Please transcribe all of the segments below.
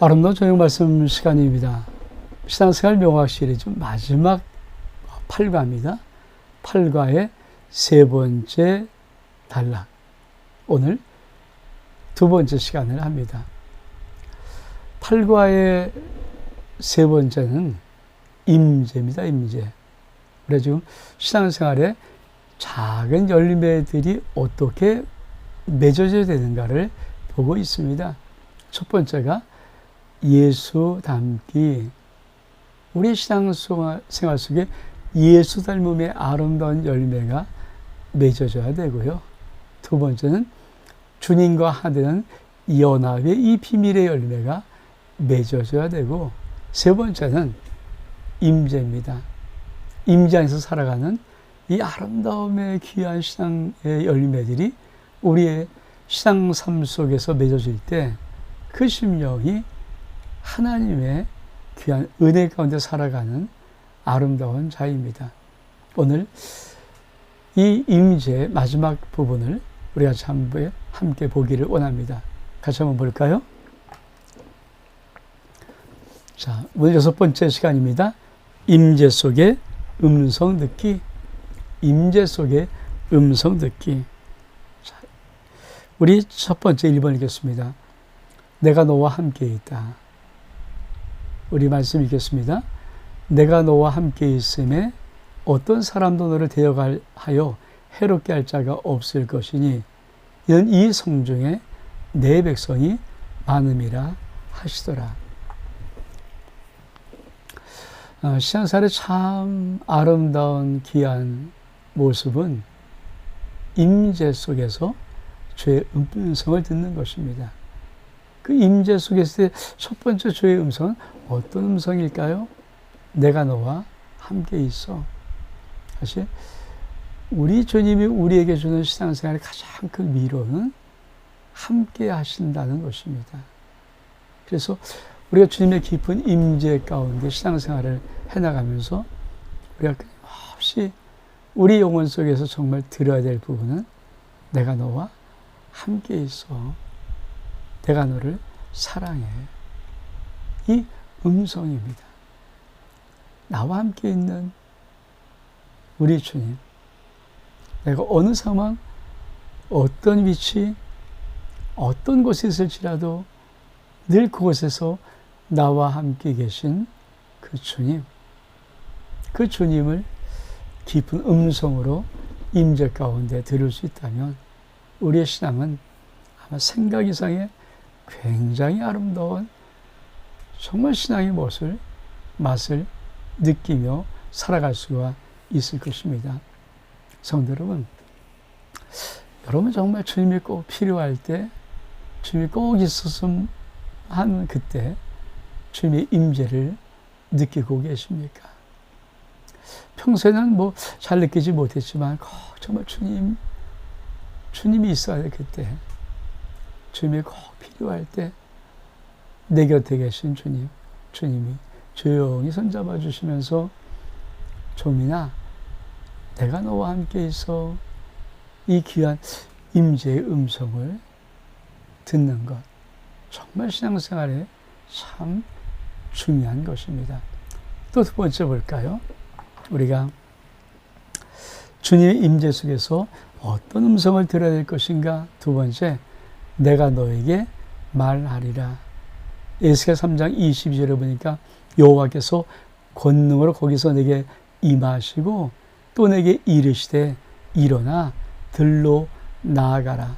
아름다운 저녁 말씀 시간입니다. 신앙생활 명확 시리즈 마지막 8과입니다. 8과의 세 번째 단락. 오늘 두 번째 시간을 합니다. 8과의 세 번째는 임재입니다. 임재. 우리가 지금 신앙생활에 작은 열매들이 어떻게 맺어져야 되는가를 보고 있습니다. 첫 번째가 예수 닮기. 우리 신앙생활 속에 예수 닮음의 아름다운 열매가 맺어져야 되고요. 두 번째는 주님과 하나되는 연합의 이 비밀의 열매가 맺어져야 되고, 세 번째는 임재입니다. 임재 안에서 살아가는 이 아름다움의 귀한 신앙의 열매들이 우리의 신앙 삶 속에서 맺어질 때 그 심령이 하나님의 귀한 은혜 가운데 살아가는 아름다운 자입니다. 오늘 이 임재의 마지막 부분을 우리가 함께 보기를 원합니다. 같이 한번 볼까요? 자, 오늘 여섯 번째 시간입니다. 임재 속에 음성 듣기. 임재 속에 음성 듣기. 자, 우리 첫 번째 1번 읽겠습니다. 내가 너와 함께 있다. 우리 말씀 읽겠습니다. 내가 너와 함께 있음에 어떤 사람도 너를 데려가하여 해롭게 할 자가 없을 것이니 이는 이 성중에 내 백성이 많음이라 하시더라. 신앙생활의 참 아름다운 귀한 모습은 임재 속에서 주의 음성을 듣는 것입니다. 그 임재 속에서의 첫 번째 주의 음성은 어떤 음성일까요? 내가 너와 함께 있어. 사실 우리 주님이 우리에게 주는 신앙생활의 가장 큰 위로는 함께 하신다는 것입니다. 그래서 우리가 주님의 깊은 임재 가운데 신앙생활을 해나가면서 우리가 끊임없이 우리 영혼 속에서 정말 들어야 될 부분은 내가 너와 함께 있어. 내가 너를 사랑해. 이 음성입니다. 나와 함께 있는 우리 주님. 내가 어느 상황, 어떤 위치, 어떤 곳에 있을지라도 늘 그곳에서 나와 함께 계신 그 주님. 그 주님을 깊은 음성으로 임재 가운데 들을 수 있다면 우리의 신앙은 아마 생각 이상의 굉장히 아름다운 정말 신앙의 맛을 느끼며 살아갈 수가 있을 것입니다. 성도 여러분, 여러분 정말 주님이 꼭 필요할 때, 주님이 꼭 있었으면 하는 그때 주님의 임재를 느끼고 계십니까? 평소에는 잘 느끼지 못했지만 꼭 정말 주님이 있어야 될 그때, 주님이 꼭 필요할 때 내 곁에 계신 주님이 조용히 손잡아 주시면서 좀이나 내가 너와 함께 있어. 이 귀한 임재의 음성을 듣는 것, 정말 신앙생활에 참 중요한 것입니다. 또 두 번째 볼까요? 우리가 주님의 임재 속에서 어떤 음성을 들어야 될 것인가? 두 번째, 내가 너에게 말하리라. 에스겔 3장 22절에 보니까 여호와께서 권능으로 거기서 내게 임하시고 또 내게 이르시되 일어나 들로 나아가라.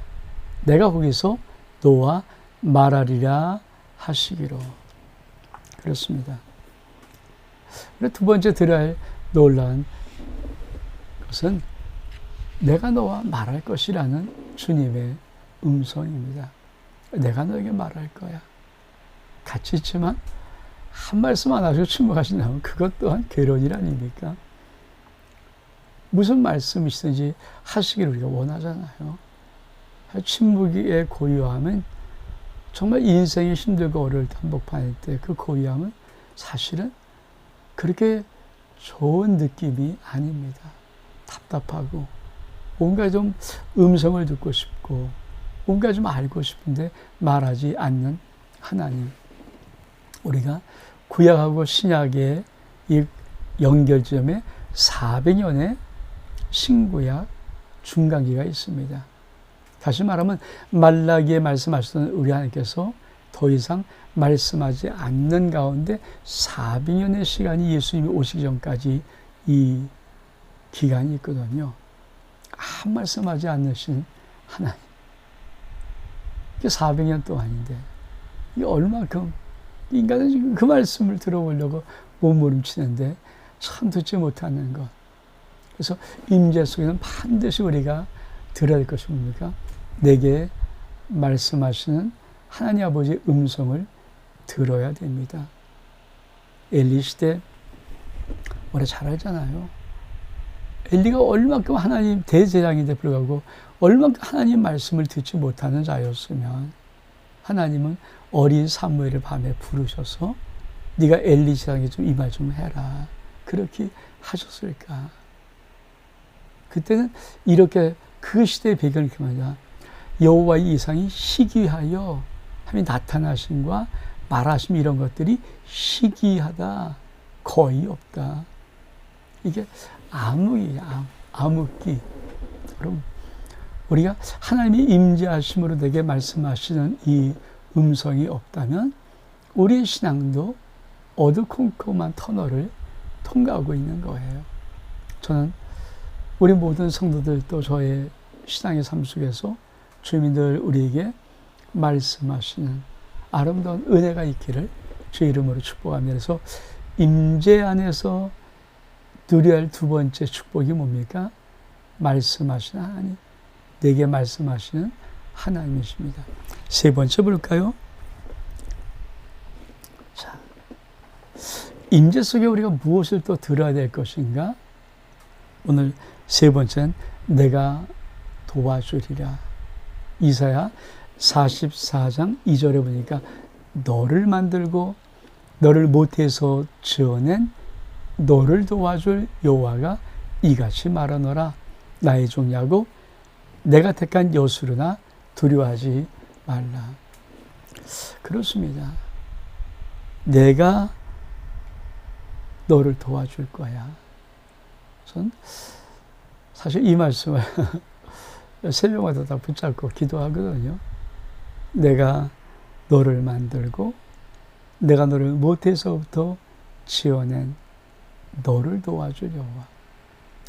내가 거기서 너와 말하리라 하시기로. 그렇습니다. 두 번째 들어야 할 놀라운 것은 내가 너와 말할 것이라는 주님의 음성입니다. 내가 너에게 말할 거야. 같이 있지만 한 말씀 안 하시고 침묵하신다면 그것 또한 괴로운 아닙니까? 무슨 말씀이시든지 하시기를 우리가 원하잖아요. 침묵의 고요함은 정말 인생이 힘들고 어려울 때 한복판일 때 그 고요함은 사실은 그렇게 좋은 느낌이 아닙니다. 답답하고 뭔가 좀 음성을 듣고 싶고 뭔가 좀 알고 싶은데 말하지 않는 하나님. 우리가 구약하고 신약의 이 연결점에 400년의 신구약 중간기가 있습니다. 다시 말하면 말라기에 말씀하셨던 우리 하나님께서 더 이상 말씀하지 않는 가운데 400년의 시간이 예수님이 오시기 전까지 이 기간이 있거든요. 아무 말씀하지 않으신 하나님. 이게 400년 동안인데 이게 얼마큼 인간은 지금 그 말씀을 들어보려고 몸부림치는데 참 듣지 못하는 것. 그래서 임재 속에는 반드시 우리가 들어야 될 것이 뭡니까? 내게 말씀하시는 하나님 아버지의 음성을 들어야 됩니다. 엘리 시대 우리 잘 알잖아요. 엘리가 얼마큼 하나님 대제사장인데 불구하고 얼마큼 하나님 말씀을 듣지 못하는 자였으면 하나님은 어린 사무엘을 밤에 부르셔서 네가 엘리 제사장에게 좀 이 말 좀 해라. 그렇게 하셨을까? 그때는 이렇게 그 시대의 배경이 그만이야. 여호와의 이상이 희귀하여 하며 나타나심과 말하심 이런 것들이 희귀하다. 거의 없다. 이게 암흑이야. 암흑기. 그럼 우리가 하나님이 임재하심으로 내게 말씀하시는 이 음성이 없다면 우리의 신앙도 어두컴컴한 터널을 통과하고 있는 거예요. 저는 우리 모든 성도들 또 저의 신앙의 삶 속에서 주님들 우리에게 말씀하시는 아름다운 은혜가 있기를 주 이름으로 축복합니다. 그래서 임재 안에서 누려야 할 두 번째 축복이 뭡니까? 말씀하시는 하나님. 내게 말씀하시는 하나님이십니다. 세 번째 볼까요? 자, 임재 속에 우리가 무엇을 또 들어야 될 것인가? 오늘 세 번째는 내가 도와주리라. 이사야 44장 2절에 보니까 너를 만들고 너를 모태에서 지어낸 너를 도와줄 여호와가 이같이 말하노라. 나의 종 야곱 내가 택한 여수르나 두려워하지 말라. 그렇습니다. 내가 너를 도와줄 거야. 전 사실 이 말씀을 새벽마다 다 붙잡고 기도하거든요. 내가 너를 만들고 내가 너를 모태에서부터 지어낸 너를 도와줄 여호와.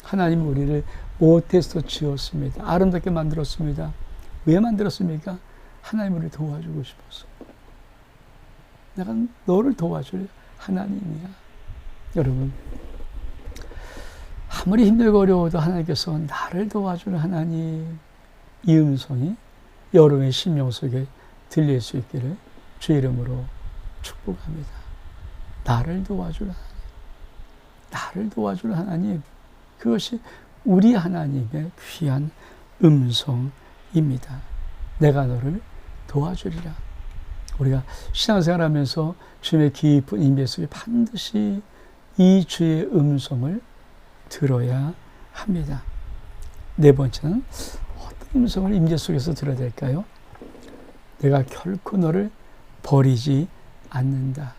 하나님 우리를 모태에서 지었습니다. 아름답게 만들었습니다. 왜 만들었습니까? 하나님 우리를 도와주고 싶어서. 내가 너를 도와줄 하나님이야. 여러분, 아무리 힘들고 어려워도 하나님께서 나를 도와줄 하나님, 이 음성이 여러분의 심령 속에 들릴 수 있기를 주 이름으로 축복합니다. 나를 도와줄 하나님, 나를 도와줄 하나님, 그것이 우리 하나님의 귀한 음성입니다. 내가 너를 도와주리라. 우리가 신앙생활하면서 주님의 깊은 임재 속에 반드시 이 주의 음성을 들어야 합니다. 네 번째는 어떤 음성을 임재 속에서 들어야 될까요? 내가 결코 너를 버리지 않는다.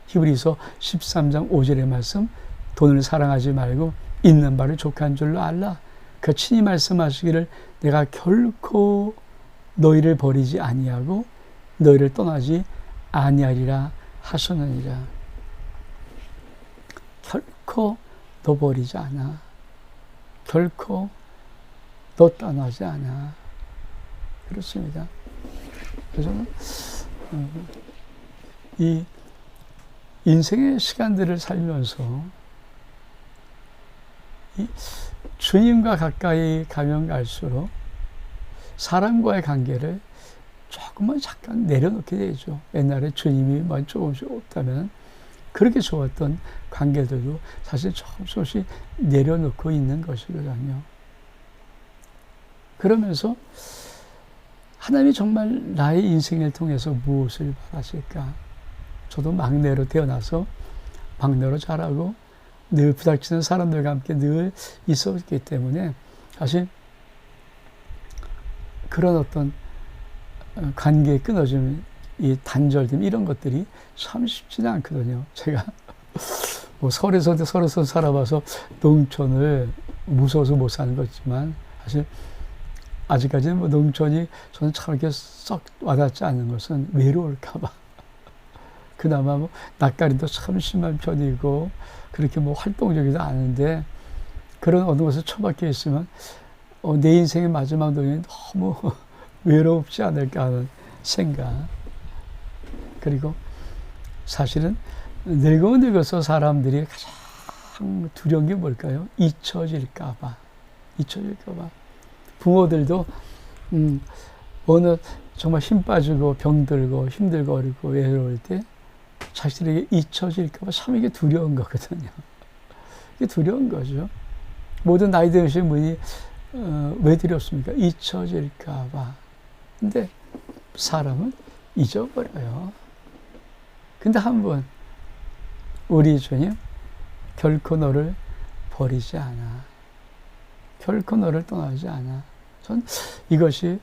히브리서 13장 5절의 말씀, 돈을 사랑하지 말고 있는 바를 족한 줄로 알라. 그 친히 말씀하시기를 내가 결코 너희를 버리지 아니하고 너희를 떠나지 아니하리라 하셨느니라. 결코 너 버리지 않아. 결코 너 떠나지 않아. 그렇습니다. 그래서 이 인생의 시간들을 살면서 이 주님과 가까이 가면 갈수록 사람과의 관계를 조금만 잠깐 내려놓게 되죠. 옛날에 주님이 조금씩 없다면 그렇게 좋았던 관계들도 사실 조금씩 내려놓고 있는 것이거든요. 그러면서 하나님이 정말 나의 인생을 통해서 무엇을 바라실까? 저도 막내로 태어나서 막내로 자라고 늘 부닥치는 사람들과 함께 늘 있었기 때문에 사실 그런 어떤 관계의 끊어짐이 이 단절됨 이런 것들이 참 쉽지는 않거든요. 제가 뭐 서울에서 살아봐서 농촌을 무서워서 못 사는 거지만 사실 아직까지는 뭐 농촌이 저는 참 이렇게 썩 와닿지 않는 것은 외로울까봐. 그나마 뭐 낯가림도 참 심한 편이고 그렇게 뭐 활동적이지 않은데 그런 어느 곳에 처박혀 있으면 내 인생의 마지막 노년이 너무 외롭지 않을까 하는 생각. 그리고 사실은 늙어서 사람들이 가장 두려운 게 뭘까요? 잊혀질까봐. 부모들도 어느 정말 힘 빠지고 병들고 힘들고 어리고 외로울 때 자식들에게 잊혀질까봐 참 이게 두려운 거거든요. 이게 두려운 거죠. 모든 나이 드신 분이 왜 두렵습니까? 잊혀질까봐. 근데 사람은 잊어버려요. 근데 한번 우리 주님 결코 너를 버리지 않아. 결코 너를 떠나지 않아. 전 이것이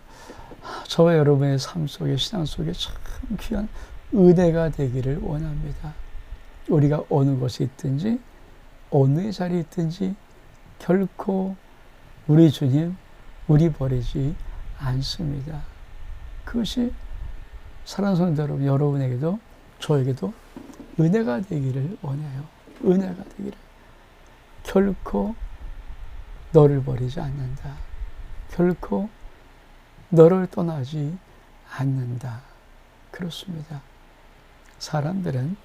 저와 여러분의 삶 속에 신앙 속에 참 귀한 은혜가 되기를 원합니다. 우리가 어느 곳에 있든지 어느 자리에 있든지 결코 우리 주님 우리 버리지 않습니다. 그것이 사랑하는 성도 여러분, 여러분에게도 저에게도 은혜가 되기를 원해요. 은혜가 되기를. 결코 너를 버리지 않는다. 결코 너를 떠나지 않는다. 그렇습니다. 사람들은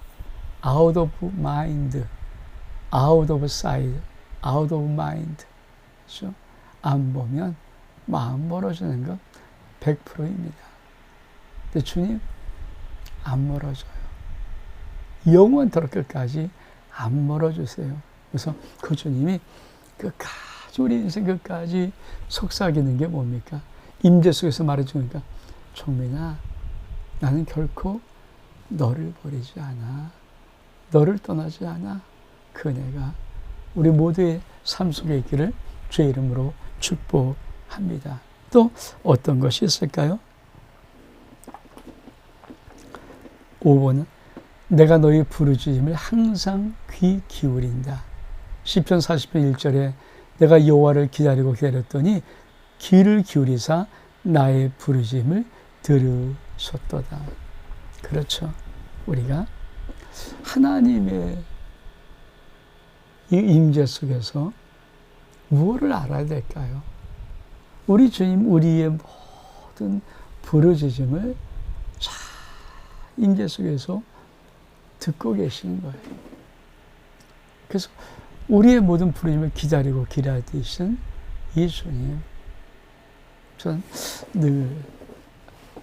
out of mind, out of sight, out of mind. 그렇죠? 안 보면 마음 멀어지는 건 100%입니다. 근데 주님 안 멀어져요. 영원토록 끝까지 안 멀어주세요. 그래서 그 주님이 끝까지 우리 인생 끝까지 속삭이는 게 뭡니까? 임재 속에서 말해주니까 종민아 나는 결코 너를 버리지 않아. 너를 떠나지 않아. 그 은혜가 우리 모두의 삶 속에 있기를 주의 이름으로 축복합니다. 또 어떤 것이 있을까요? 5번은 내가 너희 부르짖음을 항상 귀 기울인다. 시편 40편 1절에 내가 여호와를 기다렸더니 귀를 기울이사 나의 부르짖음을 들으셨도다. 그렇죠. 우리가 하나님의 이 임재 속에서 무엇을 알아야 될까요? 우리 주님 우리의 모든 부르짖음을 잘 임재 속에서 듣고 계시는 거예요. 그래서 우리의 모든 부르짖음을 기다리고 기다리신 이 주님, 전 늘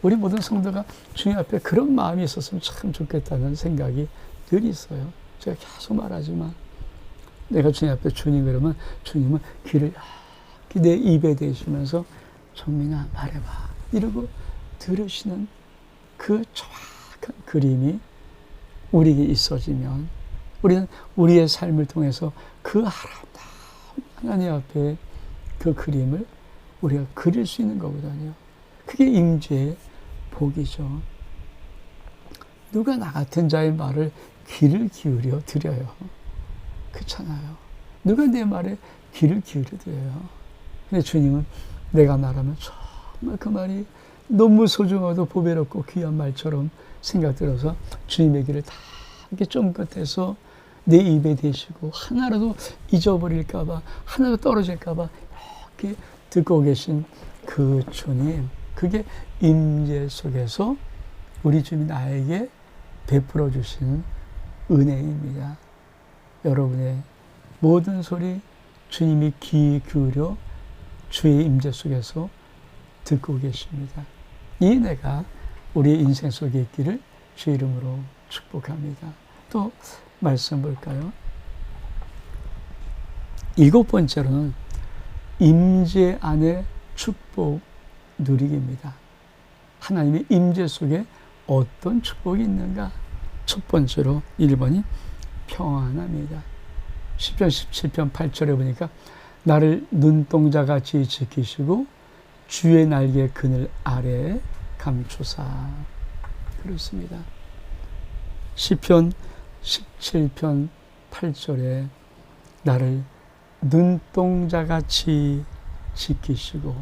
우리 모든 성도가 주님 앞에 그런 마음이 있었으면 참 좋겠다는 생각이 늘 있어요. 제가 계속 말하지만 내가 주님 앞에 주님 그러면 주님은 귀를 내 입에 대시면서 정민아 말해봐 이러고 들으시는 그 정확한 그림이 우리에게 있어지면 우리는 우리의 삶을 통해서 그 아름다운 하나님 앞에 그 그림을 우리가 그릴 수 있는 거거든요. 그게 임재의 복이죠. 누가 나 같은 자의 말을 귀를 기울여 드려요. 그렇잖아요. 누가 내 말에 귀를 기울여 드려요. 근데 주님은 내가 말하면 정말 그 말이 너무 소중하고 보배롭고 귀한 말처럼 생각들어서 주님의 길을 다 이렇게 쫑긋해서 내 입에 대시고 하나라도 잊어버릴까봐 하나도 떨어질까봐 이렇게 듣고 계신 그 주님, 그게 임재 속에서 우리 주님 나에게 베풀어 주시는 은혜입니다. 여러분의 모든 소리 주님이 귀 기울여 주의 임재 속에서 듣고 계십니다. 이 은혜가 우리의 인생 속에 있기를 주의 이름으로 축복합니다. 또 말씀 볼까요? 7번째로는 임재 안에 축복 누리기입니다. 하나님의 임재 속에 어떤 축복이 있는가? 첫 번째로 1번이 평안합니다. 시편 17편 8절에 보니까 나를 눈동자같이 지키시고 주의 날개 그늘 아래에 감추사. 그렇습니다. 시편 17편 8절에 나를 눈동자같이 지키시고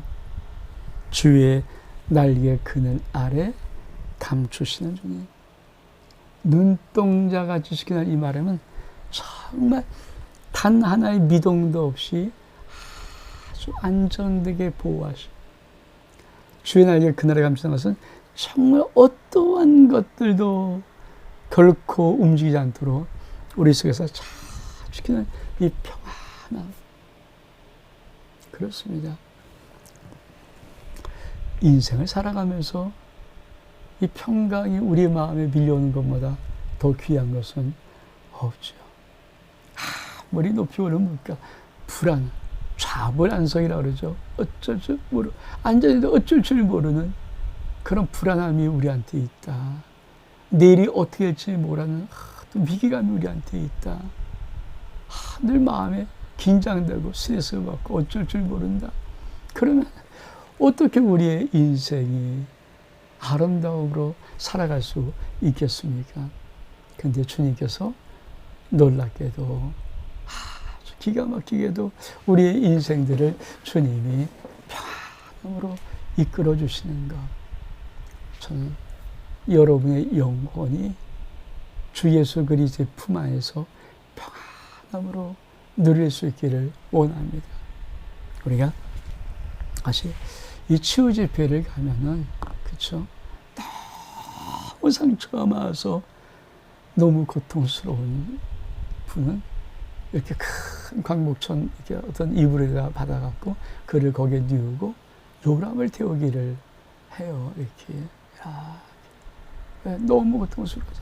주의 날개 그늘 아래 감추시는 주님. 눈동자같이 지키는 이 말에는 정말 단 하나의 미동도 없이 아주 안전되게 보호하시고 주의 날개 그늘에 감추는 것은 정말 어떠한 것들도 결코 움직이지 않도록 우리 속에서 잘 지키는 이 평안함. 그렇습니다. 인생을 살아가면서 이 평강이 우리 마음에 밀려오는 것보다 더 귀한 것은 없죠. 아무리 높이 오른 물가, 불안, 좌불안성이라고 그러죠. 어쩔 줄 앉아있는데 어쩔 줄 모르는 그런 불안함이 우리한테 있다. 내일이 어떻게 될지 모르는 또 위기감이 우리한테 있다. 늘 마음에 긴장되고 스트레스 받고 어쩔 줄 모른다. 그러면 어떻게 우리의 인생이 아름다움으로 살아갈 수 있겠습니까? 근데 주님께서 놀랍게도 아주 기가 막히게도 우리의 인생들을 주님이 평안으로 이끌어 주시는 것. 저는 여러분의 영혼이 주 예수 그리스도의 품 안에서 평안함으로 누릴 수 있기를 원합니다. 우리가 다시 이 치유 집회를 가면은 그렇죠? 너무 상처가 많아서 너무 고통스러운 분은 이렇게 큰 광목천 이렇게 어떤 이불에다 받아갖고 그를 거기에 뉘우고 요람을 태우기를 해요. 이렇게 너무 고통스러워니까.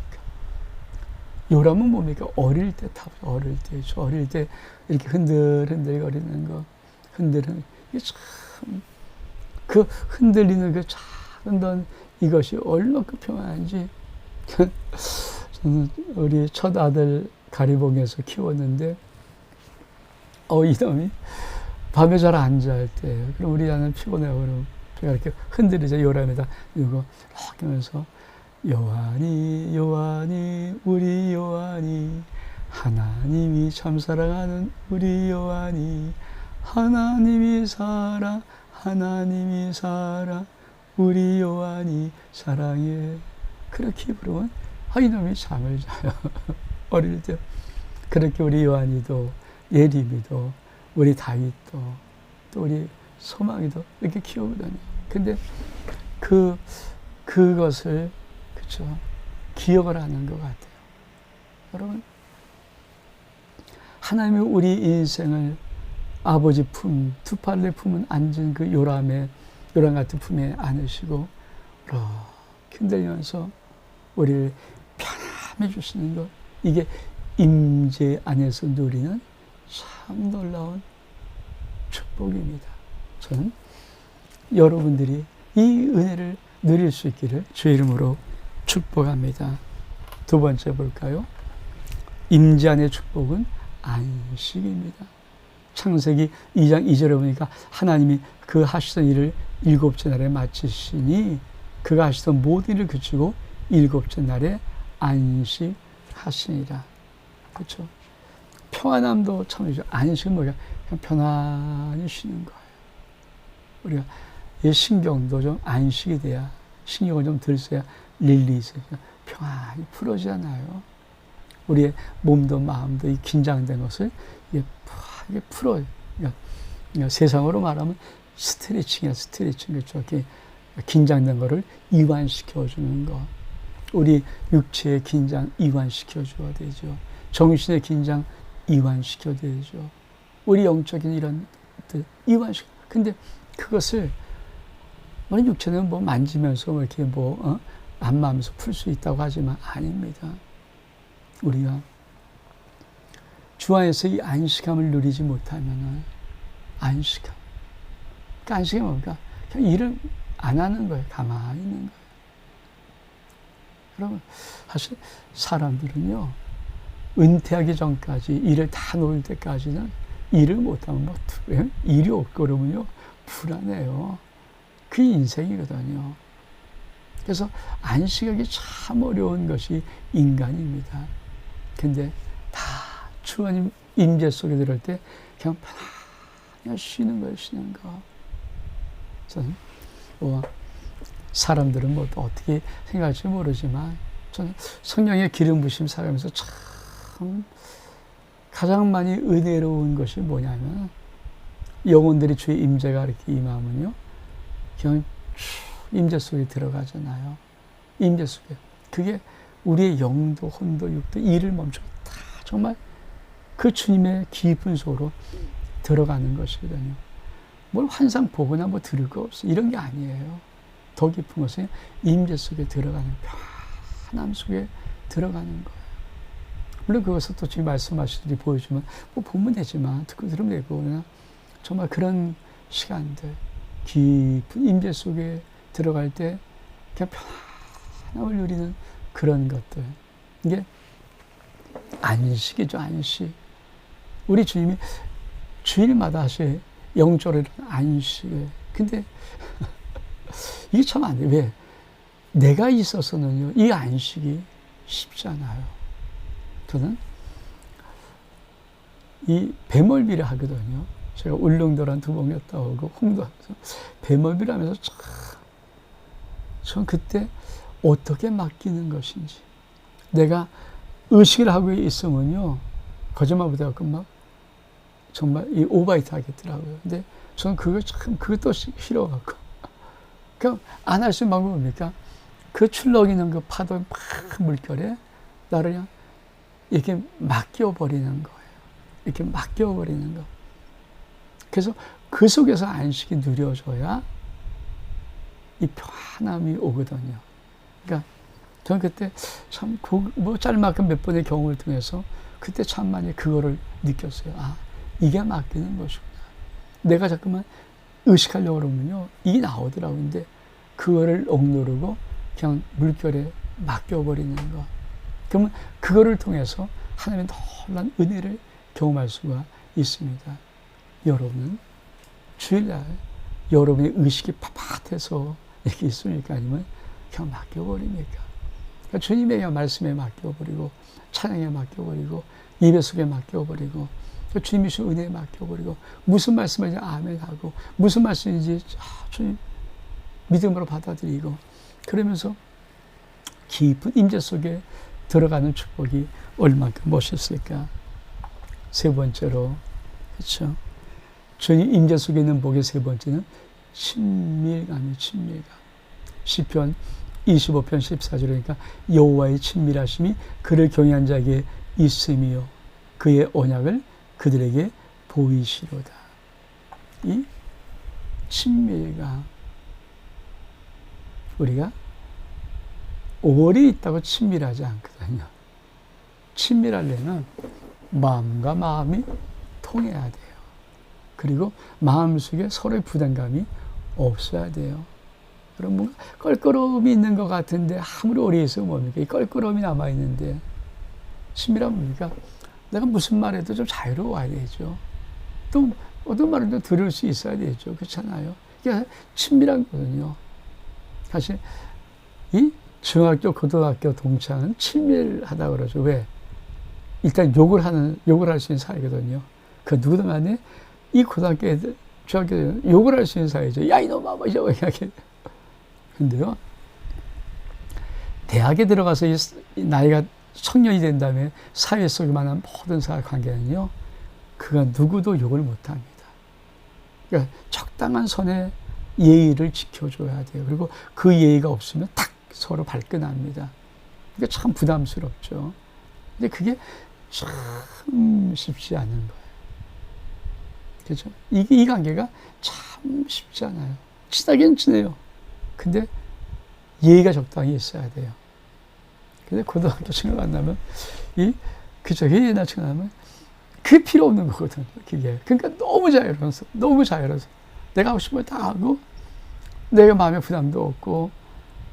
요람은 뭡니까? 어릴 때 타죠. 어릴 때 이렇게 흔들흔들 거리는 거, 흔들흔 이게 참 그 흔들리는 그 작은 던 이것이 얼마큼 평안한지. 저는 우리 첫 아들 가리봉에서 키웠는데, 이놈이 밤에 잘 안 잘 때, 그럼 우리 아는 피곤해요. 그럼 제가 이렇게 흔들리죠. 요람에다 이거 이렇게 하면서 요한이 요한이 우리 요한이 하나님이 참 사랑하는 우리 요한이 하나님이 살아 하나님이 살아 우리 요한이 사랑해. 그렇게 부르면 이놈이 잠을 자요. 어릴 때 그렇게 우리 요한이도 예림이도 우리 다윗도 또 우리 소망이도 이렇게 키우거든요. 근데 그것을 그렇죠, 기억을 하는 것 같아요. 여러분, 하나님이 우리 인생을 아버지 품, 두 팔의 품은 앉은 그 요람 같은 품에 안으시고 이렇게 흔들면서 우리를 편안해 주시는 것, 이게 임재 안에서 누리는 참 놀라운 축복입니다. 저는 여러분들이 이 은혜를 누릴 수 있기를 주의 이름으로 축복합니다. 두 번째 볼까요? 임재 안의 축복은 안식입니다. 창세기 2장 2절에 보니까 하나님이 그 하시던 일을 일곱째 날에 마치시니 그가 하시던 모든 일을 그치고 일곱째 날에 안식하시니라. 그렇죠? 평안함도 참, 안식은 뭐야? 그냥 편안히 쉬는 거예요. 우리가 이 신경도 좀 안식이 돼야, 신경을 좀 들써야 릴리즈, 평안히 풀어지잖아요. 우리의 몸도 마음도 이 긴장된 것을 이게 풀어요. 그러니까 세상으로 말하면 스트레칭, 그렇죠? 이렇게 긴장된 거를 이완시켜주는 거. 우리 육체의 긴장 이완시켜줘야 되죠. 정신의 긴장 이완시켜야 되죠. 우리 영적인 이런 것들 이완시켜. 근데 그것을 우리 육체는 뭐 만지면서 이렇게 안마하면서 풀 수 있다고 하지만 아닙니다. 우리가 주 안에서 이 안식함을 누리지 못하면은 안식함. 그러니까 안식이 뭡니까? 그냥 일을 안 하는 거예요. 가만히 있는 거예요. 그러면 사실 사람들은요, 은퇴하기 전까지 일을 다 놓을 때까지는 일을 못하면 일이 없고 그러면요 불안해요. 그게 인생이거든요. 그래서 안식하기 참 어려운 것이 인간입니다. 근데 다 주님 임재 속에 들어올 때 그냥 편안히 쉬는 거예요, 쉬는 거. 저는 사람들은 뭐 또 어떻게 생각할지 모르지만 저는 성령의 기름 부심 살아가면서 참 가장 많이 은혜로운 것이 뭐냐면 영혼들이 주의 임재가 이렇게 임하면요 그냥 임재 속에 들어가잖아요. 임재 속에 그게 우리의 영도 혼도 육도 일을 멈추고 다 정말 그 주님의 깊은 속으로 들어가는 것이거든요. 뭘 환상 보거나 뭐 들을 거 없어 이런 게 아니에요. 더 깊은 것은 임재 속에 들어가는 편함 속에 들어가는 거예요. 물론 그것을 또 지금 말씀하시듯이 보여주면 뭐 보면 되지만 듣고 들으면 되고 그냥 정말 그런 시간들 깊은 임재 속에 들어갈 때 그냥 편안함을 누리는 그런 것들 이게 안식이죠. 안식. 우리 주님이 주일마다 하실 영적으로 안식을 근데 이게 참 안 돼요. 왜? 내가 있어서는요 이 안식이 쉽잖아요. 저는 이 배멀미를 하거든요. 제가 울릉도란 두 번 갔다 오고 홍도 하면서 배멀미를 하면서 전 그때 어떻게 맡기는 것인지 내가 의식을 하고 있으면요 거짓말 못하고 막 정말 이 오바이트 하겠더라고요. 근데 저는 그거 참 그것도 싫어갖고 그럼 안 할 수 있는 방법이 뭡니까? 그 출렁이는 그 파도 막 물결에 나를 그냥 이렇게 맡겨버리는 거예요. 이렇게 맡겨버리는 거. 그래서 그 속에서 안식이 누려져야 이 편함이 오거든요. 그러니까 저는 그때 참 뭐 짤막한 몇 번의 경험을 통해서 그때 참 많이 그거를 느꼈어요. 아, 이게 맡기는 것이구나. 내가 자꾸만 의식하려고 그러면요, 이게 나오더라고요. 근데 그거를 억누르고 그냥 물결에 맡겨버리는 거. 그러면 그거를 통해서 하나님의 놀라운 은혜를 경험할 수가 있습니다. 여러분은 주일날 여러분의 의식이 빳빳해서 이렇게 있습니까? 아니면 그냥 맡겨버립니까? 그러니까 주님의 말씀에 맡겨버리고 찬양에 맡겨버리고 예배 속에 맡겨버리고 주님이 주신 은혜에 맡겨버리고 무슨 말씀인지 아멘하고 무슨 말씀인지 주님 믿음으로 받아들이고 그러면서 깊은 임재 속에 들어가는 축복이 얼마큼 멋있을까. 세 번째로 그렇죠. 주님 임재 속에 있는 복의 세 번째는 친밀감이에요. 친밀감. 시편 25편 14절 그러니까 여호와의 친밀하심이 그를 경외한 자에게 있음이요 그의 언약을 그들에게 보이시로다. 이 친밀감 우리가 오래 있다고 친밀하지 않거든요. 친밀하려면 마음과 마음이 통해야 돼요. 그리고 마음속에 서로의 부담감이 없어야 돼요. 그럼 뭔가 껄끄러움이 있는 것 같은데 아무리 오래 있으면 뭡니까? 이 껄끄러움이 남아있는데 친밀하면 뭡니까? 내가 무슨 말해도 좀 자유로워야 되죠. 또 어떤 말을 좀 들을 수 있어야 되죠. 그렇잖아요. 이게 친밀한 거거든요. 사실 이 중학교, 고등학교 동창은 친밀하다 그러죠. 왜? 일단 욕을 할 수 있는 사이거든요. 그 누구든 간에 이 고등학교 애들, 중학교 애들 욕을 할 수 있는 사이죠. 야, 이놈아, 뭐, 이렇게. 근데요, 대학에 들어가서 나이가 청년이 된 다음에 사회 속에 만난 모든 사회 관계는요, 그가 누구도 욕을 못 합니다. 그러니까 적당한 선에 예의를 지켜줘야 돼요. 그리고 그 예의가 없으면 탁 서로 발끈합니다. 그게 참 부담스럽죠. 근데 그게 참 쉽지 않은 거예요. 그렇죠? 이 관계가 참 쉽지 않아요. 친하긴 친해요. 근데 예의가 적당히 있어야 돼요. 근데 고등학교 친구 만나면 그쵸, 예의나 친구 만나면 그게 필요 없는 거거든요. 그게. 그러니까 너무 자유로워서 내가 하고 싶은 걸 다 하고 내가 마음에 부담도 없고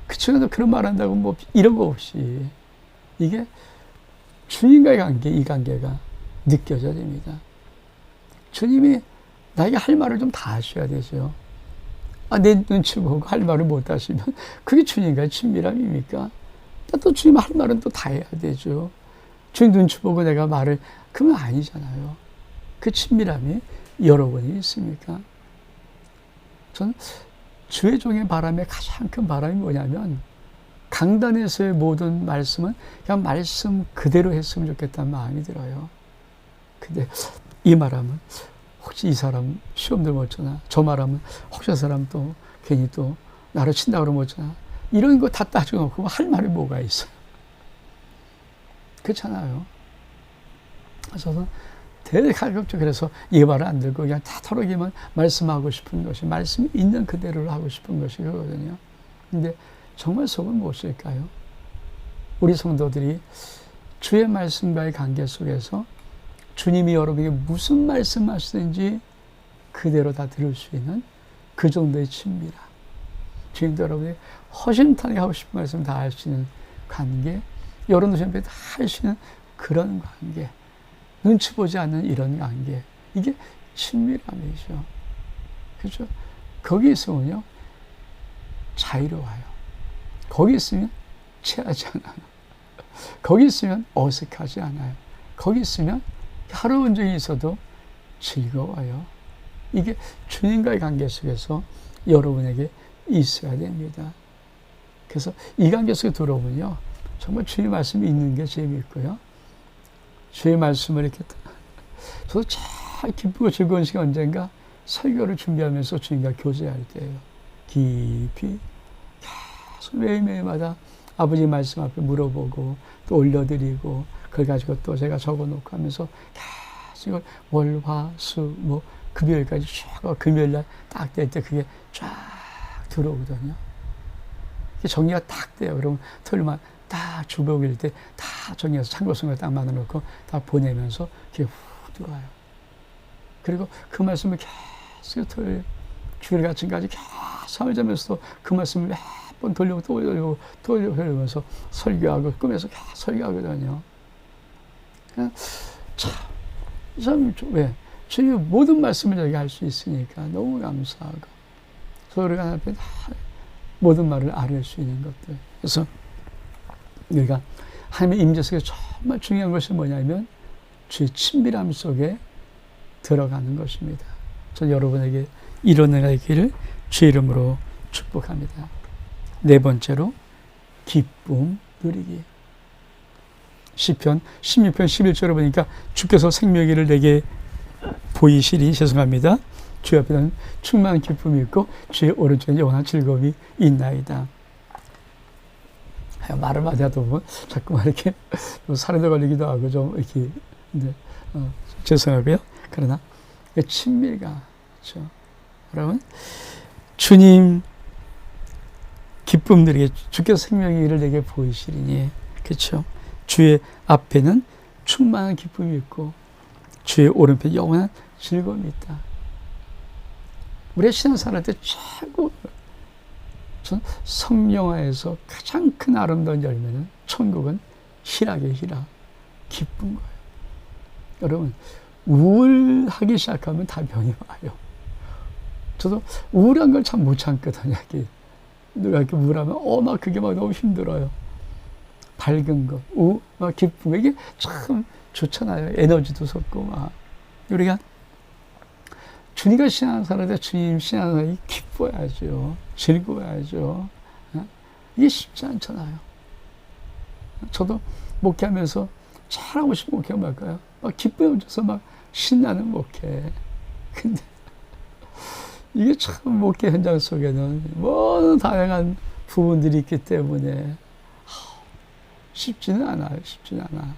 그 친구도 그런 말 한다고 뭐 이런 거 없이 이게 주님과의 관계, 이 관계가 느껴져야 됩니다. 주님이 나에게 할 말을 좀 다 하셔야 되죠. 내 눈치 보고 할 말을 못 하시면 그게 주님과의 친밀함입니까? 또 주님 할 말은 또 다 해야 되죠. 주님 눈치 보고 내가 말을, 그러면 아니잖아요. 그 친밀함이 여러분이 있습니까? 저는 주의 종의 바람의 가장 큰 바람이 뭐냐면, 강단에서의 모든 말씀은 그냥 말씀 그대로 했으면 좋겠다는 마음이 들어요. 근데 이 말하면 혹시 이 사람 시험들 못 잖아. 저 말하면 혹시 저 사람 또 괜히 또 나를 친다 그러면 못 잖아. 이런 거 다 따져놓고 할 말이 뭐가 있어요. 그렇잖아요. 저는 되게 가급적 그래서 이 말을 안 들고 그냥 다 털어기만 말씀하고 싶은 것이, 말씀이 있는 그대로 하고 싶은 것이 그거거든요. 근데 정말 속은 무엇일까요? 우리 성도들이 주의 말씀과의 관계 속에서 주님이 여러분에게 무슨 말씀하시든지 그대로 다 들을 수 있는 그 정도의 친밀함. 주님도 여러분이 허심탄회하게 하고 싶은 말씀 다 할 수 있는 관계, 여러분도 주님께 다 할 수 있는 그런 관계, 눈치 보지 않는 이런 관계, 이게 친밀함이죠. 그렇죠? 거기 있으면요 자유로워요. 거기 있으면 체하지 않아요. 거기 있으면 어색하지 않아요. 거기 있으면 하루 온종일 있어도 즐거워요. 이게 주님과의 관계 속에서 여러분에게 있어야 됩니다. 그래서 이 관계 속에 들어오면요 정말 주의 말씀이 있는 게 재미있고요. 주의 말씀을 이렇게, 저도 참 기쁘고 즐거운 시간 언젠가 설교를 준비하면서 주님과 교제할 때예요. 깊이 계속 매일매일마다 아버지 말씀 앞에 물어보고 또 올려드리고, 그걸 가지고 또 제가 적어놓고 하면서 계속 이걸 월, 화, 수, 뭐 금요일까지 쭉, 금요일날 딱 될 때 그게 쫙 들어오거든요. 정리가 딱 돼요. 그러면 토요일만 딱 주복일 때 다 정리해서 참고성을 딱 만들어놓고 다 보내면서 그게 훅 들어와요. 그리고 그 말씀을 계속 토요일, 주일 아침까지 계속 잠을 자면서도 그 말씀을 몇 번 돌리고 또 돌리고 또 돌리면서 설교하고 꿈에서 계속 설교하거든요. 참, 왜? 주님의 모든 말씀을 저희가 할 수 있으니까 너무 감사하고, 서로가 앞에 다 모든 말을 알을 수 있는 것들. 그래서 우리가 하나님의 임재 속에 정말 중요한 것이 뭐냐면 주의 친밀함 속에 들어가는 것입니다. 저 여러분에게 이런 은혜가 있기를 주의 이름으로 축복합니다. 네 번째로 기쁨 누리기. 시편 16편 11절에 보니까 주께서 생명의 내게 보이시리, 죄송합니다. 주 앞에는 충만한 기쁨이 있고 주의 오른쪽에 영원한 즐거움이 있나이다. 말을 많이 하다 보면 자꾸만 이렇게 살에도 걸리기도 하고 좀 이렇게, 죄송하고요. 그러나 친밀감, 그렇죠? 여러분, 주님 기쁨 누리게 주께서 생명의 길을 내게 보이시리니, 그렇죠? 주의 앞에는 충만한 기쁨이 있고 주의 오른편에 영원한 즐거움이 있다. 우리의 신앙생활 때 최고, 전 성령화에서 가장 큰 아름다운 열매는, 천국은 희락의 희락, 기쁜 거예요. 여러분, 우울하기 시작하면 다 병이 와요. 저도 우울한 걸 참 못 참거든요. 누가 이렇게 우울하면 막 그게 막 너무 힘들어요. 밝은 것, 막 기쁜 거, 이게 참 좋잖아요. 에너지도 솟고 막. 우리가 주님과 신앙생활 때 주님 신앙생활이 기뻐야죠. 즐거워야죠. 이게 쉽지 않잖아요. 저도 목회하면서 잘하고 싶은 목회가 뭘까요? 막 기쁨이 넘쳐서 막 신나는 목회. 근데 이게 참 목회 현장 속에는 모든 다양한 부분들이 있기 때문에 쉽지는 않아요. 쉽지는 않아.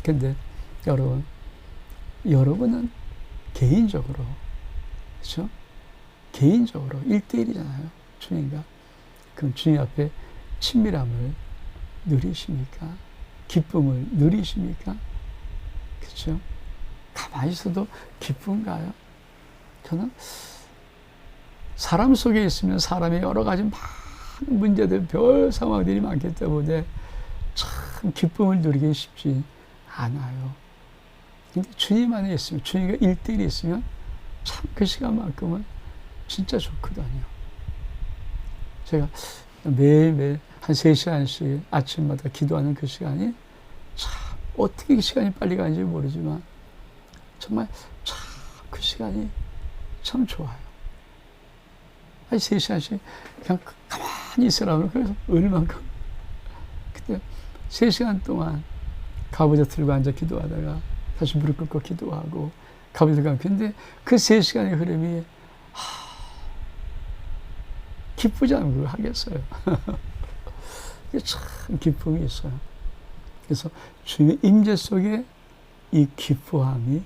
근데 여러분은 개인적으로, 그렇죠? 개인적으로 1대1이잖아요. 주님과. 그럼 주님 앞에 친밀함을 누리십니까? 기쁨을 누리십니까? 그렇죠? 가만히 있어도 기쁜가요? 저는 사람 속에 있으면 사람의 여러 가지 많은 문제들, 별 상황들이 많기 때문에 참 기쁨을 누리기 쉽지 않아요. 근데 주님 안에 있으면, 주님과 1대1이 있으면 참 그 시간만큼은 진짜 좋거든요. 제가 매일매일 한 3시간씩 아침마다 기도하는 그 시간이 참 어떻게 그 시간이 빨리 가는지 모르지만 정말 참 그 시간이 참 좋아요. 한 3시간씩 그냥 가만히 있으라고 그래서 얼만큼 그때 3시간 동안 가부좌 들고 앉아 기도하다가 다시 무릎 꿇고 기도하고 가부좌 들고 근데 그 3시간의 흐름이 기쁘지 않으면 그거 하겠어요. 참 기쁨이 있어요. 그래서 주님의 임재 속에 이 기뻐함이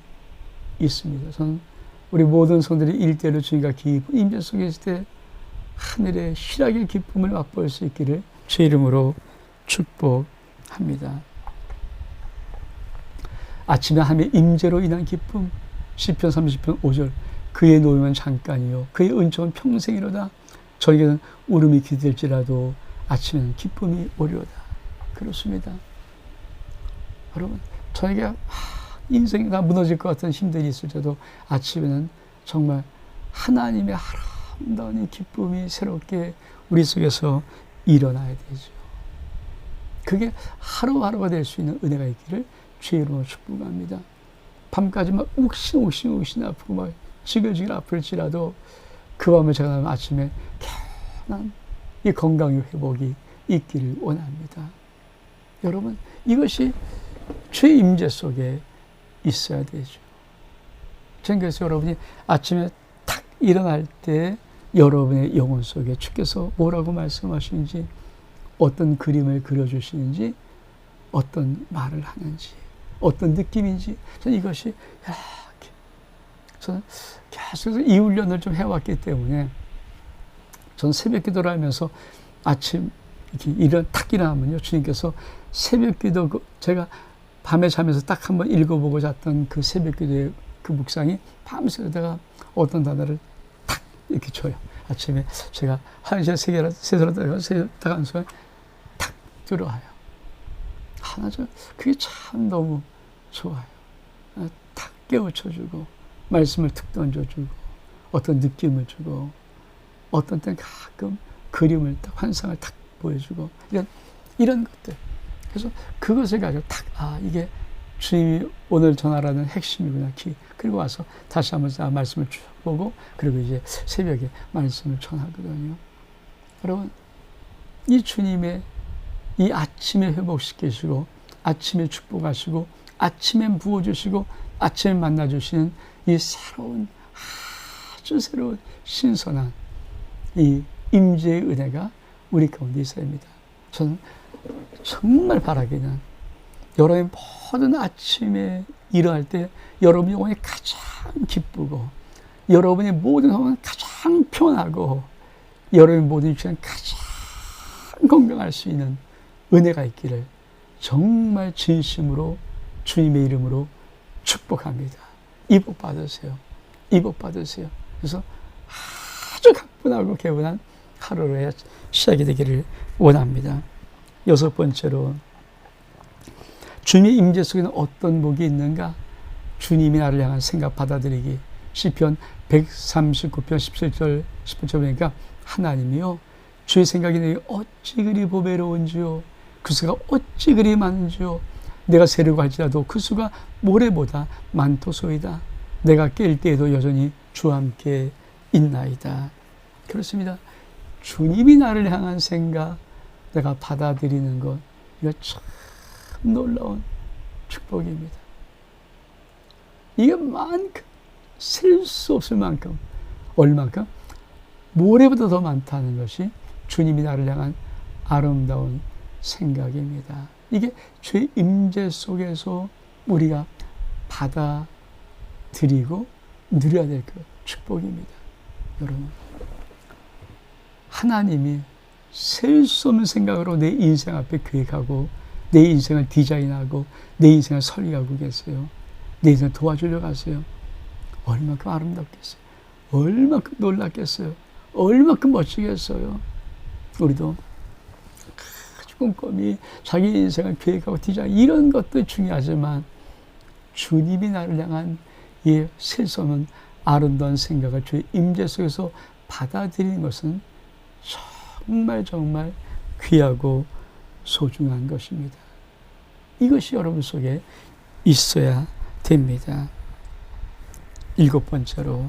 있습니다. 저는 우리 모든 성들이 일대로 주님과 깊은 임재 속에 있을 때 하늘의 희락의 기쁨을 맛볼 수 있기를 주 이름으로 축복합니다. 아침에 하나님의 임재로 인한 기쁨, 시편 30편 5절 그의 노임은 잠깐이요 그의 은총은 평생이로다. 저에게는 울음이 기댈지라도 아침에는 기쁨이 오리로다. 그렇습니다. 여러분, 저에게 인생이 다 무너질 것 같은 힘들이 있을 때도 아침에는 정말 하나님의 아름다운 이 기쁨이 새롭게 우리 속에서 일어나야 되죠. 그게 하루하루가 될 수 있는 은혜가 있기를 주의 이름으로 축복합니다. 밤까지 막 욱신 아프고 막 지글지글 아플지라도 그 밤을 제가 아침에 개운한 이 건강의 회복이 있기를 원합니다. 여러분, 이것이 주의 임재 속에 있어야 되죠. 저는 그래서 여러분이 아침에 탁 일어날 때 여러분의 영혼 속에 주께서 뭐라고 말씀하시는지, 어떤 그림을 그려주시는지, 어떤 말을 하는지, 어떤 느낌인지, 저는 이것이 이렇게 저는 계속해서 이 훈련을 좀 해왔기 때문에 저는 새벽 기도를 하면서 아침 이렇게 탁 일어나면요, 주님께서 새벽 기도 제가 밤에 자면서 딱 한번 읽어보고 잤던 그 새벽 기도의 그 묵상이 밤새다가 어떤 단어를 탁 이렇게 줘요. 아침에 제가 화장실에 세수하다가 한 순간 탁 들어와요. 그게 참 너무 좋아요. 탁 깨우쳐주고 말씀을 툭 던져주고 어떤 느낌을 주고 어떤 때는 가끔 그림을 딱 환상을 탁 보여주고 이런 것들. 그래서 그것을 가지고 이게 주님이 오늘 전하라는 핵심이구나. 그리고 와서 다시 한번 말씀을 쭉 보고 그리고 이제 새벽에 말씀을 전하거든요. 여러분, 이 주님의 이 아침에 회복시키시고 아침에 축복하시고 아침에 부어주시고 아침에 만나주시는 이 아주 새로운 신선한 이 임재의 은혜가 우리 가운데 있어야 합니다. 저는 정말 바라기는 여러분의 모든 아침에 일어날 때 여러분 영혼이 가장 기쁘고 여러분의 모든 영혼은 가장 편하고 여러분의 모든 육체는 가장 건강할 수 있는 은혜가 있기를 정말 진심으로 주님의 이름으로 축복합니다. 이 복 받으세요. 이 복 받으세요. 그래서 아주 가뿐하고 개운한 하루의 시작이 되기를 원합니다. 6번째로 주님의 임재 속에는 어떤 복이 있는가? 주님이 나를 향한 생각 받아들이기. 시편 139편 17절 18절 보니까 하나님이요 주의 생각이 내게 어찌 그리 보배로운지요 그 수가 어찌 그리 많은지요 내가 세려고 할지라도 그 수가 모래보다 많도소이다. 내가 깰 때에도 여전히 주와 함께 있나이다. 그렇습니다. 주님이 나를 향한 생각 내가 받아들이는 것, 이거 참 놀라운 축복입니다. 이게 셀 수 없을 만큼, 얼만큼 모래보다 더 많다는 것이 주님이 나를 향한 아름다운 생각입니다. 이게 주의 임재 속에서 우리가 받아들이고 누려야 될 그 축복입니다. 여러분, 하나님이 셀 수 없는 생각으로 내 인생 앞에 계획하고 내 인생을 디자인하고 내 인생을 설계하고 계세요. 내 인생을 도와주려고 하세요. 얼마큼 아름답겠어요. 얼마큼 놀랍겠어요. 얼마큼 멋지겠어요. 우리도 아주 꼼꼼히 자기 인생을 계획하고 디자인 이런 것도 중요하지만 주님이 나를 향한 이 셀 수 없는 아름다운 생각을 주의 임재 속에서 받아들이는 것은 정말 정말 귀하고 소중한 것입니다. 이것이 여러분 속에 있어야 됩니다. 7번째로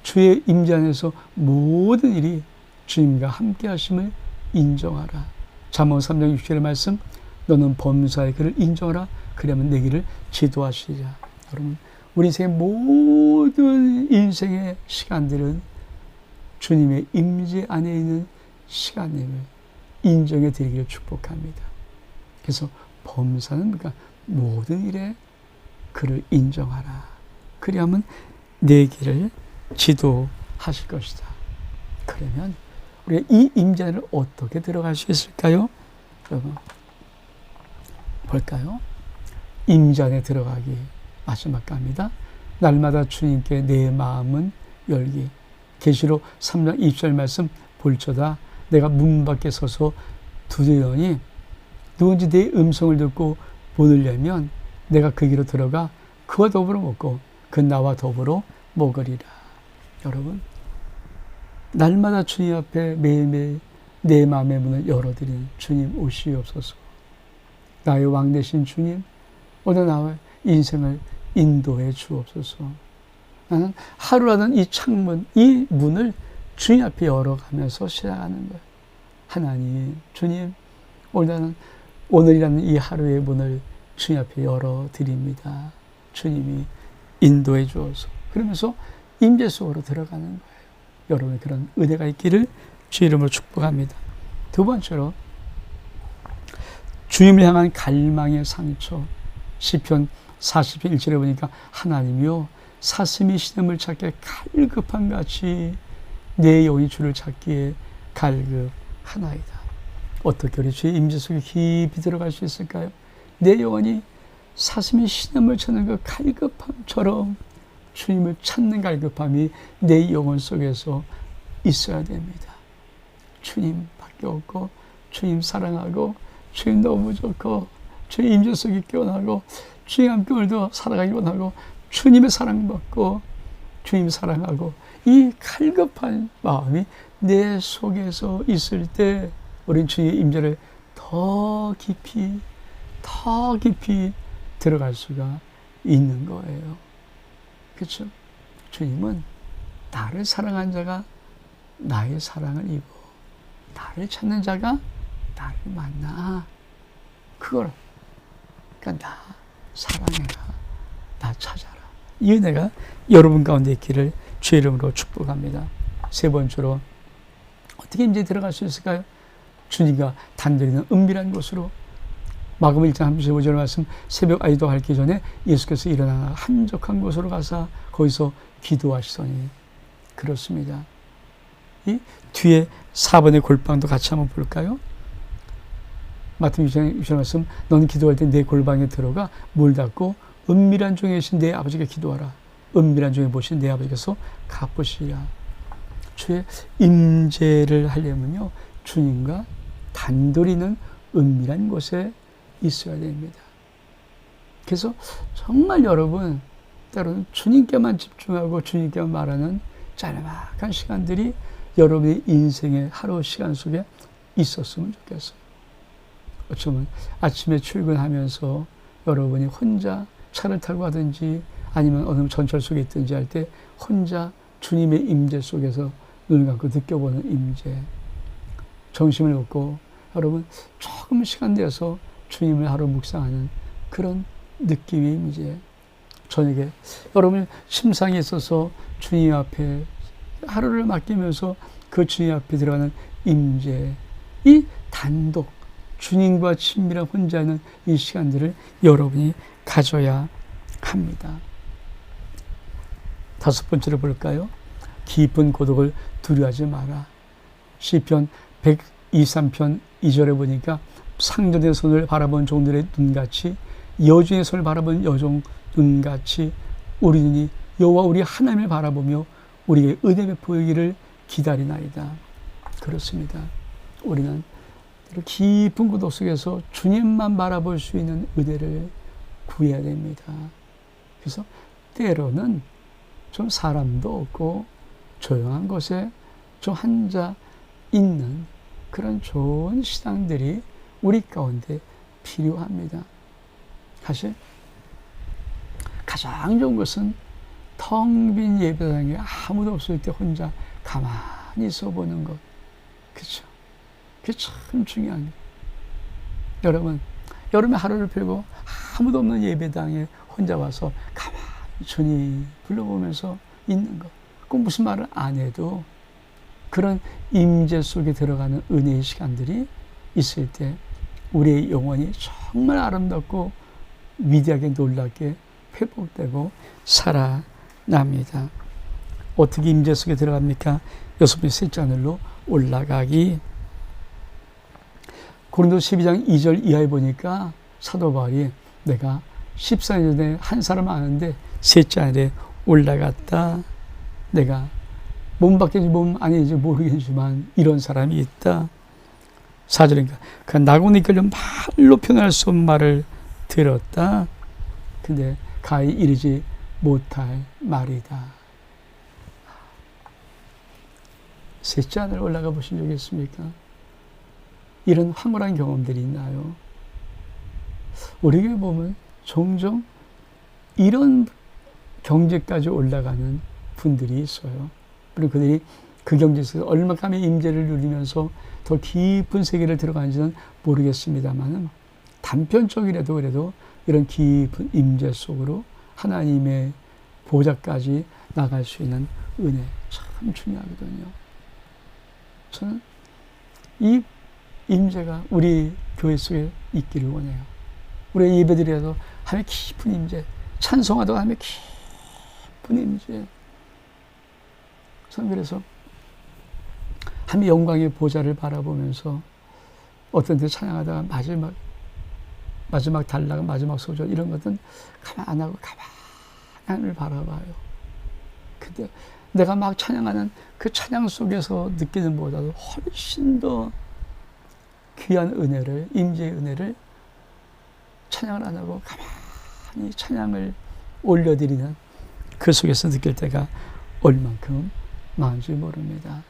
주의 임재 안에서 모든 일이 주님과 함께 하심을 인정하라. 잠언 3장 6절의 말씀, 너는 범사의 그를 인정하라. 그러면 내 길을 지도하시리라. 여러분, 우리 인생의 모든 인생의 시간들은 주님의 임재 안에 있는 시간임을 인정해 드리기를 축복합니다. 그래서 범사는 그러니까 모든 일에 그를 인정하라. 그리하면 내 길을 지도하실 것이다. 그러면 우리가 이 임재 안을 어떻게 들어갈 수 있을까요? 여러분, 볼까요? 임재 안에 들어가기 마지막 갑니다. 날마다 주님께 내 마음은 열기. 계시록 3장 20절 말씀, 볼저다 내가 문 밖에 서서 두드리니 누군지 내 음성을 듣고 문을 열면 내가 그 길로 들어가 그와 더불어 먹고 그 나와 더불어 먹으리라. 여러분, 날마다 주님 앞에 매일매일 내 마음의 문을 열어드리는 주님 오시옵소서. 나의 왕 되신 주님, 오늘 나의 인생을 인도해 주옵소서. 나는 하루라는 이 창문, 이 문을 주님 앞에 열어가면서 시작하는 거예요. 하나님, 주님, 오늘 나는 오늘이라는 이 하루의 문을 주님 앞에 열어드립니다. 주님이 인도해 주어서. 그러면서 임재 속으로 들어가는 거예요. 여러분의 그런 은혜가 있기를 주 이름으로 축복합니다. 두 번째로 주님을 향한 갈망의 상처. 시편 40편 1절에 보니까 하나님이여 사슴이 시냇물 찾기에 갈급한 같이 내 영이 주를 찾기에 갈급하나이다. 어떻게 우리 주의 임재 속에 깊이 들어갈 수 있을까요? 내 영혼이 사슴이 시냇물 찾는 그 갈급함처럼 주님을 찾는 갈급함이 내 영혼 속에서 있어야 됩니다. 주님밖에 없고 주님 사랑하고 주님 너무 좋고 주님 임재 속에 깨어나고 주님 함께 오늘도 살아가기 원하고 주님의 사랑받고 주님 사랑하고 이 갈급한 마음이 내 속에서 있을 때 우린 주님의 임재를 더 깊이 들어갈 수가 있는 거예요. 그렇죠? 주님은 나를 사랑한 자가 나의 사랑을 입어 나를 찾는 자가 나를 만나. 그걸 그러니까 나 사랑해라, 나 찾아라. 이 은혜가 여러분 가운데 있기를 주의 이름으로 축복합니다. 세 번째로 어떻게 임재에 들어갈 수 있을까요? 주님과 단절이 있는 은밀한 곳으로. 마금 1장 35절 말씀, 새벽 아이도 밝기 전에 예수께서 일어나 한적한 곳으로 가사 거기서 기도하시더니. 그렇습니다. 이 뒤에 4번의 골방도 같이 한번 볼까요? 마태복음 6장 말씀, 넌 기도할 때 내 골방에 들어가 문 닫고 은밀한 중에 계신 내 아버지께 기도하라. 은밀한 중에 보신 내 아버지께서 갚으시리라. 주의 임재를 하려면요, 주님과 단둘이 있는 은밀한 곳에 있어야 됩니다. 그래서 정말 여러분, 때로는 주님께만 집중하고 주님께만 말하는 짤막한 시간들이 여러분의 인생의 하루 시간 속에 있었으면 좋겠어요. 어쩌면 아침에 출근하면서 여러분이 혼자 차를 타고 가든지 아니면 어느 전철 속에 있든지 할 때 혼자 주님의 임재 속에서 눈을 감고 느껴보는 임재. 정심을 놓고 여러분 조금 시간 내서 주님을 하루 묵상하는 그런 느낌의 임재. 저녁에 여러분 심상에 있어서 주님 앞에 하루를 맡기면서 그 주님 앞에 들어가는 임재. 이 단독 주님과 친밀한 혼자 있는 이 시간들을 여러분이 가져야 합니다. 다섯 번째로 볼까요? 깊은 고독을 두려워하지 마라. 시편 123편 2절에 보니까 상전의 손을 바라본 종들의 눈같이 여종의 손을 바라본 여종 눈같이 우리 눈이 여호와 우리 하나님을 바라보며 우리의 은혜 베푸기를 기다리나이다. 그렇습니다. 우리는 깊은 고독 속에서 주님만 바라볼 수 있는 은혜를 구해야 됩니다. 그래서 때로는 좀 사람도 없고 조용한 곳에 좀 앉아 있는 그런 좋은 시간들이 우리 가운데 필요합니다. 사실 가장 좋은 것은 텅 빈 예배당에 아무도 없을 때 혼자 가만히 있어 보는 것. 그렇죠? 그게 참 중요한 거예요. 여러분, 여름에 하루를 펴고 아무도 없는 예배당에 혼자 와서 가만히 주님 불러보면서 있는 것. 꼭 무슨 말을 안 해도 그런 임재 속에 들어가는 은혜의 시간들이 있을 때 우리의 영혼이 정말 아름답고 위대하게 놀랍게 회복되고 살아납니다. 어떻게 임재 속에 들어갑니까? 6번째 셋째 하늘로 올라가기. 고린도 12장 2절 이하에 보니까 사도 바울이 내가 14년 전에 한 사람 아는데 셋째 하늘에 올라갔다. 내가 몸 밖인지 몸 아닌지 모르겠지만 이런 사람이 있다. 4절인가 그 나고는 이끌려 말로 표현할 수 없는 말을 들었다. 근데 가히 이르지 못할 말이다. 셋째 하늘 올라가 보신 적 있습니까? 이런 황홀한 경험들이 있나요? 우리 교회 보면 종종 이런 경지까지 올라가는 분들이 있어요. 그리고 그들이 그 경지에서 얼마큼의 임재를 누리면서 더 깊은 세계를 들어가는지는 모르겠습니다만 단편적이라도 그래도 이런 깊은 임재 속으로 하나님의 보좌까지 나갈 수 있는 은혜 참 중요하거든요. 저는 이 임재가 우리 교회 속에 있기를 원해요. 우리 예배드려도 하나님의 깊은 임재, 찬송하도 하나님의 깊은 임재. 저는 그래서 하나님의 영광의 보좌를 바라보면서 어떤 때 찬양하다가 마지막 단락, 마지막 소절 이런 것은 가만 안 하고 가만히 하나님을 바라봐요. 근데 내가 막 찬양하는 그 찬양 속에서 느끼는 것보다도 훨씬 더 귀한 은혜를, 임재의 은혜를 찬양을 안 하고 가만히 찬양을 올려드리는 그 속에서 느낄 때가 얼만큼 많은지 모릅니다.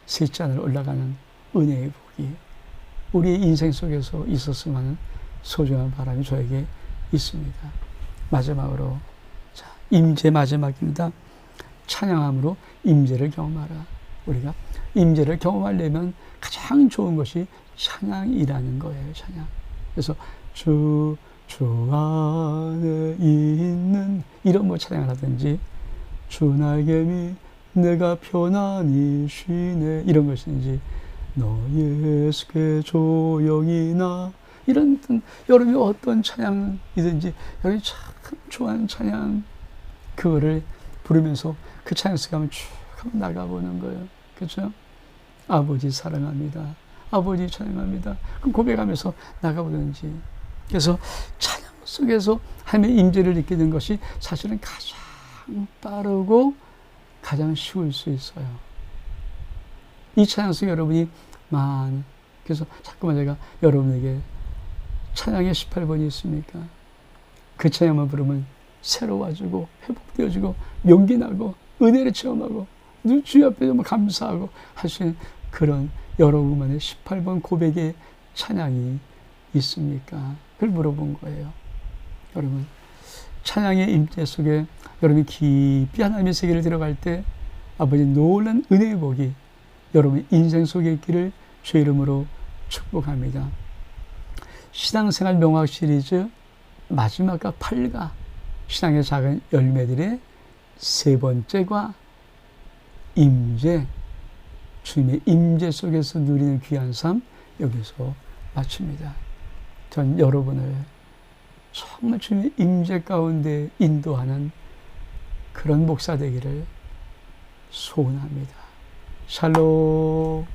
셋째 하늘 올라가는 은혜의 복이 우리의 인생 속에서 있었으면 하는 소중한 바람이 저에게 있습니다. 마지막으로 자, 임재 마지막입니다. 찬양함으로 임재를 경험하라. 우리가 임재를 경험하려면 가장 좋은 것이 찬양이라는 거예요. 찬양. 그래서 주 안에 있는 이런 뭐 찬양을 하든지 주 날개미 내가 편안히 쉬네 이런 것인지 너 예수께 조용히 나 이런 여러분이 어떤 찬양이든지 여러분이 참 좋아하는 찬양 그거를 부르면서 그 찬양 속에 한번 쭉 한번 나가보는 거예요. 그렇죠? 아버지 사랑합니다. 아버지 찬양합니다. 그럼 고백하면서 나가보든지. 그래서 찬양 속에서 하나님의 임재를 느끼는 것이 사실은 가장 빠르고 가장 쉬울 수 있어요. 이 찬양 속에 여러분이 그래서 자꾸만 제가 여러분에게 찬양의 18번이 있습니까? 그 찬양만 부르면 새로워지고 회복되어지고 용기나고 은혜를 체험하고 주님 앞에 정말 감사하고 할 수 있는 그런 여러분만의 18번 고백의 찬양이 있습니까? 그걸 물어본 거예요. 여러분 찬양의 임재 속에 여러분이 깊이 하나님의 세계를 들어갈 때 아버지 놀란 은혜의 복이 여러분의 인생 속에 있기를 주의 이름으로 축복합니다. 신앙생활 명확 시리즈 마지막과 8가 신앙의 작은 열매들의 세 번째가 임재, 주님의 임재 속에서 누리는 귀한 삶 여기서 마칩니다. 전 여러분을 정말 주님의 임재 가운데 인도하는 그런 목사 되기를 소원합니다. 샬롬.